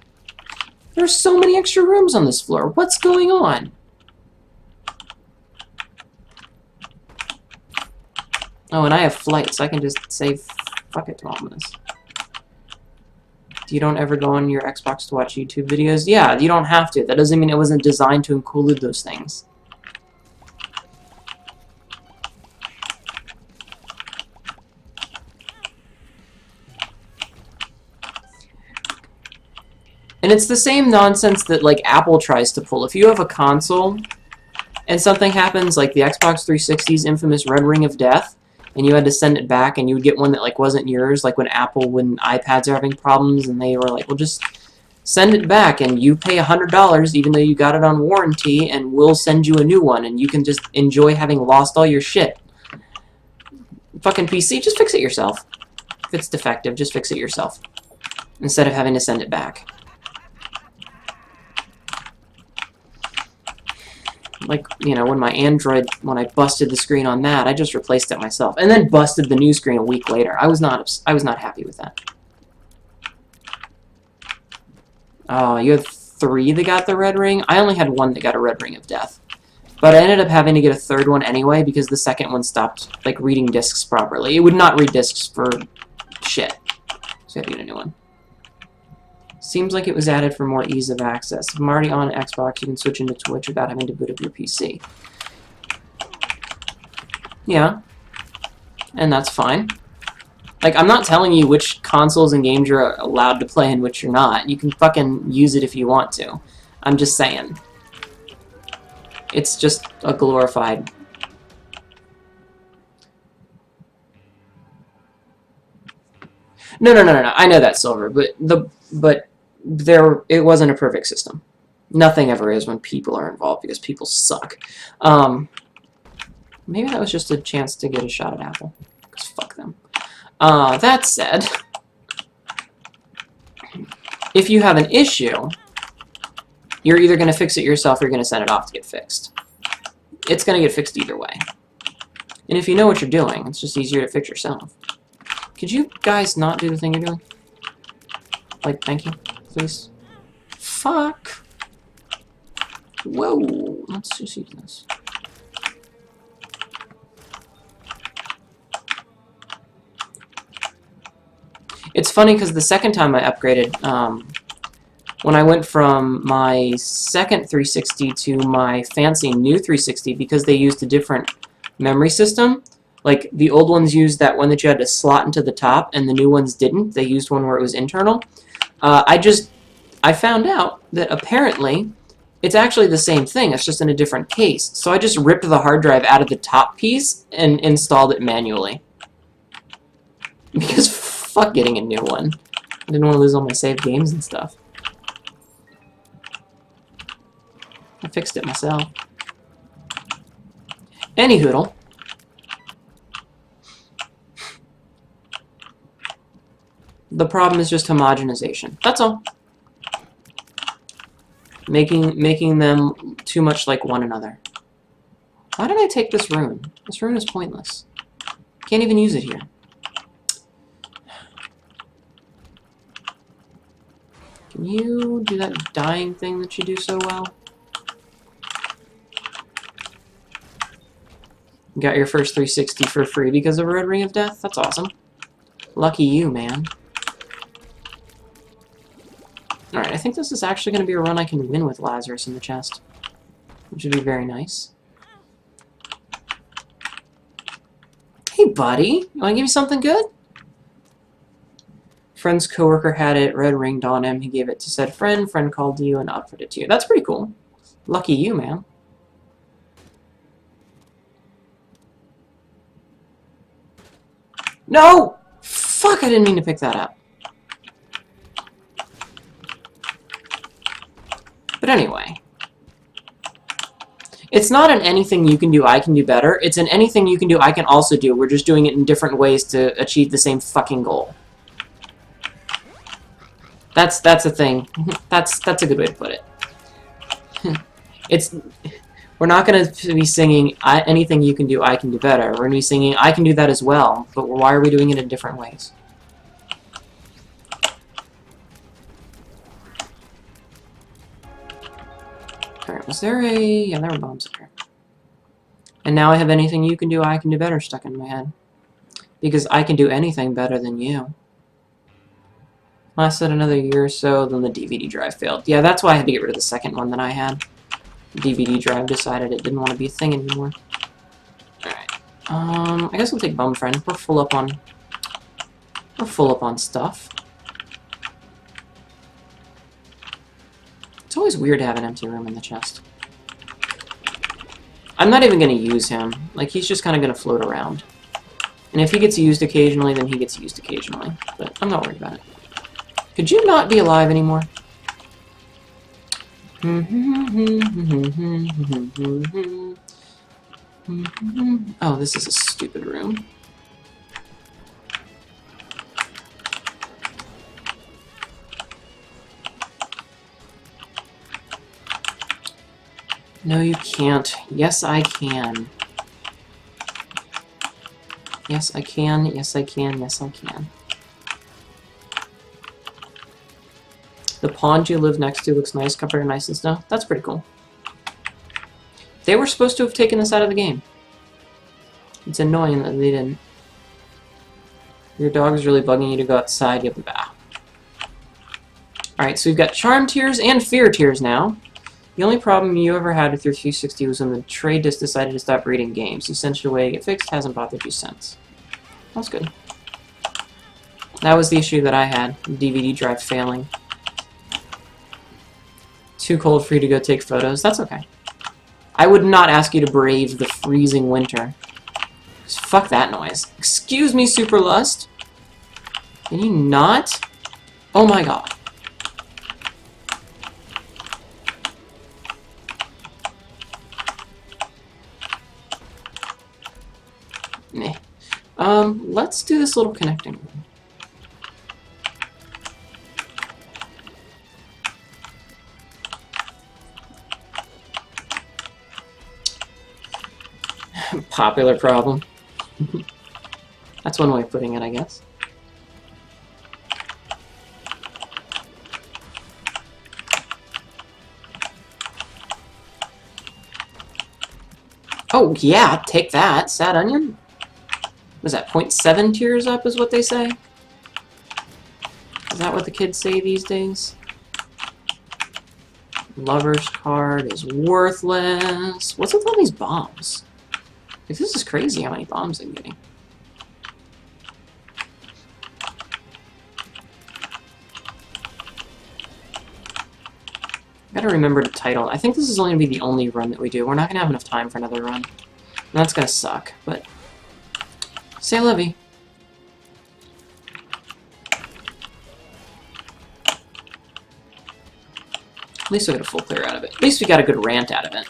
S1: There's so many extra rooms on this floor. What's going on? Oh, and I have flights. I can just say fuck it to all this. You don't ever go on your Xbox to watch YouTube videos? Yeah, you don't have to. That doesn't mean it wasn't designed to include those things. And it's the same nonsense that, like, Apple tries to pull. If you have a console and something happens, like the Xbox 360's infamous Red Ring of Death, and you had to send it back, and you would get one that, like, wasn't yours, like when iPads are having problems, and they were like, well, just send it back, and you pay $100, even though you got it on warranty, and we'll send you a new one, and you can just enjoy having lost all your shit. Fucking PC, just fix it yourself. If it's defective, just fix it yourself, instead of having to send it back. Like, you know, when my Android, when I busted the screen on that, I just replaced it myself. And then busted the new screen a week later. I was not happy with that. Oh, you had 3 that got the red ring? I only had 1 that got a red ring of death. But I ended up having to get a 3rd one anyway, because the 2nd one stopped, like, reading discs properly. It would not read discs for shit. So I had to get a new one. Seems like it was added for more ease of access. If I'm already on Xbox, you can switch into Twitch without having to boot up your PC. Yeah. And that's fine. Like, I'm not telling you which consoles and games you're allowed to play and which you're not. You can fucking use it if you want to. I'm just saying. It's just a glorified... No. I know that, Silver, but it wasn't a perfect system. Nothing ever is when people are involved, because people suck. Maybe that was just a chance to get a shot at Apple. Because fuck them. That said, if you have an issue, you're either going to fix it yourself or you're going to send it off to get fixed. It's going to get fixed either way. And if you know what you're doing, it's just easier to fix yourself. Could you guys not do the thing you're doing? Like, thank you, please. Fuck. Whoa. Let's just use this. It's funny because the second time I upgraded, when I went from my second 360 to my fancy new 360, because they used a different memory system, like the old ones used that one that you had to slot into the top, and the new ones didn't. They used one where it was internal. I found out that apparently it's actually the same thing, it's just in a different case. So I just ripped the hard drive out of the top piece and installed it manually. Because fuck getting a new one. I didn't want to lose all my saved games and stuff. I fixed it myself. Anyhoodle. The problem is just homogenization. That's all. Making them too much like one another. Why did I take this rune? This rune is pointless. Can't even use it here. Can you do that dying thing that you do so well? You got your first 360 for free because of a Red Ring of Death? That's awesome. Lucky you, man. Alright, I think this is actually going to be a run I can win with Lazarus in the chest. Which would be very nice. Hey, buddy! You want to give me something good? Friend's coworker had it, red ringed on him. He gave it to said friend. Friend called you and offered it to you. That's pretty cool. Lucky you, man. No! Fuck, I didn't mean to pick that up. But anyway. It's not an anything you can do, I can do better. It's an anything you can do, I can also do. We're just doing it in different ways to achieve the same fucking goal. That's a thing. That's a good way to put it. It's... We're not going to be singing, anything you can do, I can do better. We're going to be singing, I can do that as well, but why are we doing it in different ways? Alright, was there a... Yeah, there were bombs up here. And now I have anything you can do, I can do better stuck in my head. Because I can do anything better than you. Lasted another year or so, then the DVD drive failed. Yeah, that's why I had to get rid of the second one that I had. The DVD drive decided it didn't want to be a thing anymore. Alright. I guess we'll take Bum Friend. We're full up on... We're full up on stuff. It's always weird to have an empty room in the chest. I'm not even going to use him. Like, he's just kind of going to float around. And if he gets used occasionally, then he gets used occasionally. But I'm not worried about it. Could you not be alive anymore? Oh, this is a stupid room. No, you can't. Yes, I can. Yes, I can. Yes, I can. Yes, I can. The pond you live next to looks nice, covered in ice and snow. That's pretty cool. They were supposed to have taken this out of the game. It's annoying that they didn't. Your dog's really bugging you to go outside. Yep, bah. Alright, so we've got Charm Tears and Fear Tears now. The only problem you ever had with your 360 was when the trade disc decided to stop reading games. You sent it away to get fixed, hasn't bothered you since. That's good. That was the issue that I had, the DVD drive failing. Too cold for you to go take photos. That's okay. I would not ask you to brave the freezing winter. Just fuck that noise. Excuse me, Super Lust. Can you not? Oh my god. Meh. Let's do this little connecting room. Popular problem. That's one way of putting it, I guess. Oh, yeah, take that, sad onion. Was that 0.7 tears up is what they say? Is that what the kids say these days? Lover's card is worthless. What's with all these bombs? Like, this is crazy how many bombs I'm getting. Gotta remember to title. I think this is only going to be the only run that we do. We're not going to have enough time for another run. And that's going to suck, but... C'est la vie. At least we got a full clear out of it. At least we got a good rant out of it.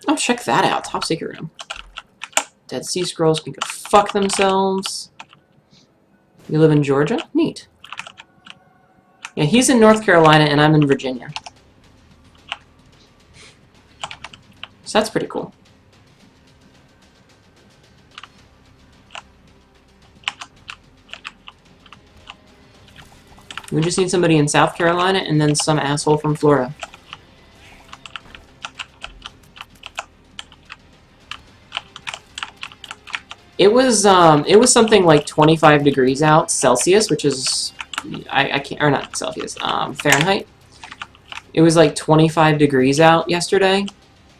S1: Oh, check that out. Top secret room. Dead Sea Scrolls can go fuck themselves. You live in Georgia? Neat. Yeah, he's in North Carolina and I'm in Virginia. So that's pretty cool. We just need somebody in South Carolina and then some asshole from Florida. It was something like 25 degrees out Celsius, which is I can't, or not Celsius, Fahrenheit. It was like 25 degrees out yesterday,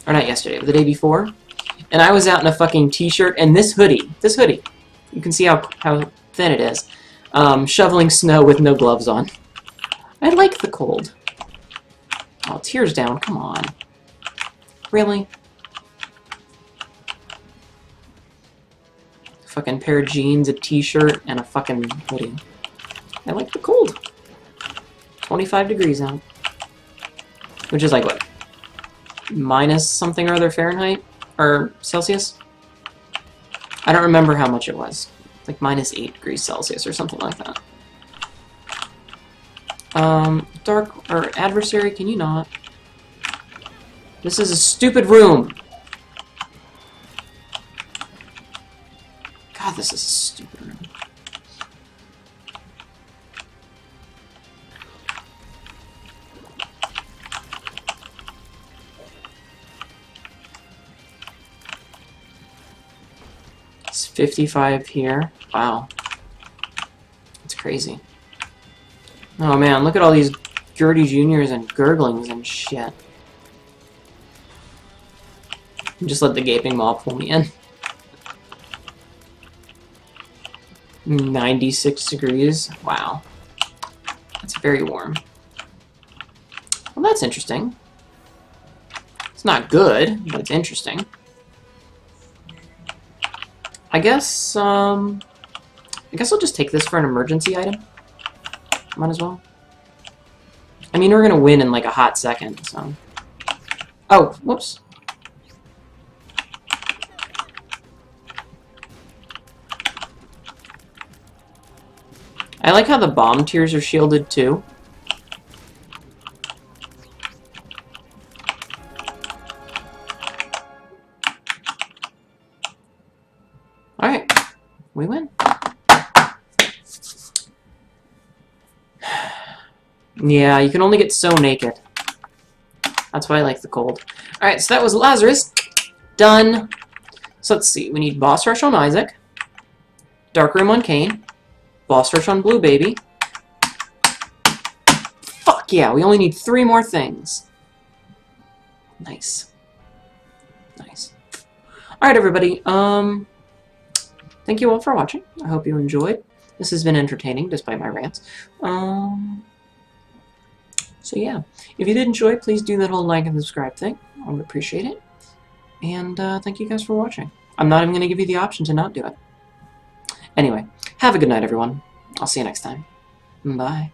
S1: or not yesterday, but the day before, and I was out in a fucking t-shirt and this hoodie, you can see how thin it is, shoveling snow with no gloves on. I like the cold. Oh, tears down, come on. Really? Fucking pair of jeans, a t-shirt, and a fucking hoodie. I like the cold. 25 degrees out. Which is like, what? Minus something or other Fahrenheit? Or Celsius? I don't remember how much it was. Like minus 8 degrees Celsius or something like that. Dark, or adversary, can you not? This is a stupid room! God, this is a stupid room. It's 55 here. Wow. That's crazy. Oh man, look at all these Gertie Juniors and Gurglings and shit. Just let the Gaping Maw pull me in. 96 degrees. Wow. That's very warm. Well, that's interesting. It's not good, but it's interesting. I guess I'll just take this for an emergency item. Might as well. I mean, we're gonna win in like a hot second, so. Oh, whoops. I like how the bomb tiers are shielded too. Alright, we win. Yeah, you can only get so naked. That's why I like the cold. Alright, so that was Lazarus. Done. So let's see, we need Boss Rush on Isaac. Dark Room on Cain. Boss Rush on Blue Baby. Fuck yeah, we only need 3 more things. Nice. Nice. Alright, everybody. Thank you all for watching. I hope you enjoyed. This has been entertaining, despite my rants. So yeah, if you did enjoy, please do that whole like and subscribe thing. I would appreciate it. And thank you guys for watching. I'm not even going to give you the option to not do it. Anyway, have a good night, everyone. I'll see you next time. Bye.